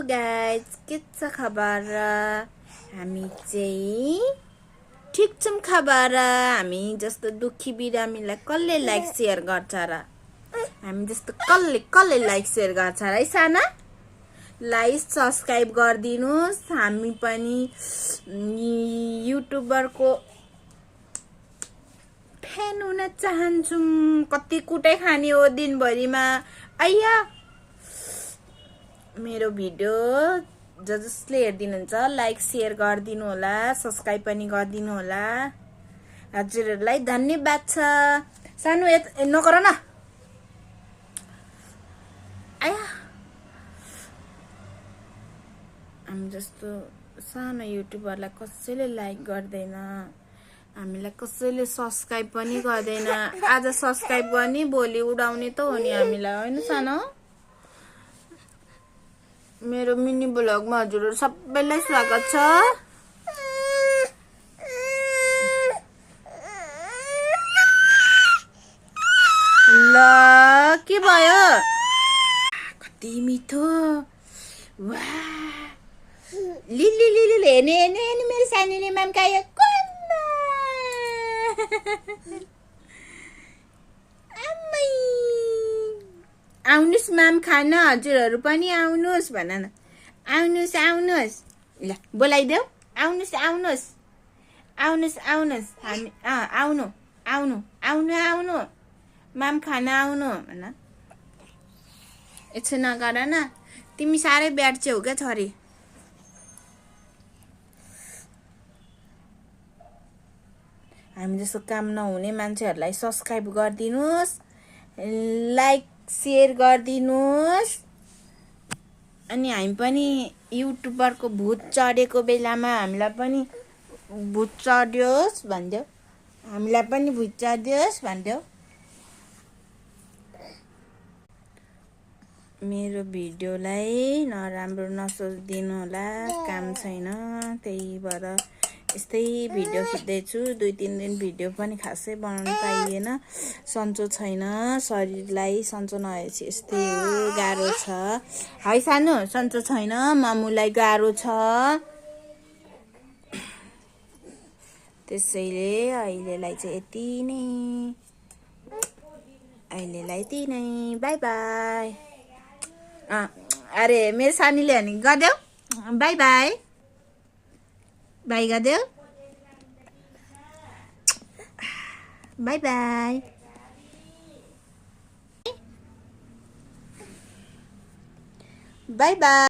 Guys, के छ खबर? हामी चाहिँ ठिक छौँ खबर। हामी जस्तो दुखी बिरामीलाई कसले लाइक सेयर गर्छ र? हामी जस्तो कसले लाइक सेयर गर्छ र है साना? Like subscribe गरिदिनुस्। हामी पनि युट्युबरको फ्यान हुन चाहन्छौँ। कति कुटै खाने हो दिनभरिमा। आइया मेरो भिडियो जसले हेरिदिनुहुन्छ लाइक सेयर गरिदिनु होला, सब्सक्राइब पनि गरिदिनु होला। हजुरहरूलाई धन्यवाद छ। सानो नगर न। आया हामी जस्तो सानो युट्युबरलाई कसैले लाइक गर्दैन, हामीलाई कसैले सब्सक्राइब पनि गर्दैन। आज सब्सक्राइब गर्ने भोलि उडाउने त हो नि हामीलाई, होइन सानो? मेरो मिनी ब्लगमा हजुरहरू सबैलाई स्वागत छ। ल के भयो? कति मिठो। वाह लिली लिली हेर्ने हेर्ने हेर्ने मेरो सानीले माम खायो। आउनुस् माम खान, हजुरहरू पनि आउनुस् भन न। आउनुस् आउनुस्। ल बोलाइदेऊ। आउनुस् आउनुस् आउनुस् आउनुस्। हामी आउनु आउनु आउनु आउनु माम खान आउनु भन। यसो नगर न, तिमी साह्रै ब्याट्छौ क्या छोरी। हामी जस्तो काम नहुने मान्छेहरूलाई सब्सक्राइब गरिदिनुहोस्, लाइक सेयर गरिदिनुहोस्। अनि हामी पनि युट्युबरको भूत चढेको बेलामा हामीलाई पनि भूत चढ्योस् भनिदेऊ। हामीलाई पनि भूत चढ्योस् भनिदेऊ। मेरो भिडियोलाई नराम्रो नसोचिदिनु होला, काम छैन त्यही भएर यस्तै भिडियो खिच्दैछु। 2-3 दिन भिडियो पनि खासै बनाउनु पाइएन, सन्चो छैन। शरीरलाई सन्चो नभएपछि यस्तै हो, गाह्रो छ है सानो? सन्चो छैन, मामुलाई गाह्रो छ। त्यसैले अहिलेलाई चाहिँ यति नै। By by. अरे मेरो सानीले अनि गरिदेऊ। बाई बाई बाई गरिदेऊ। By by by by.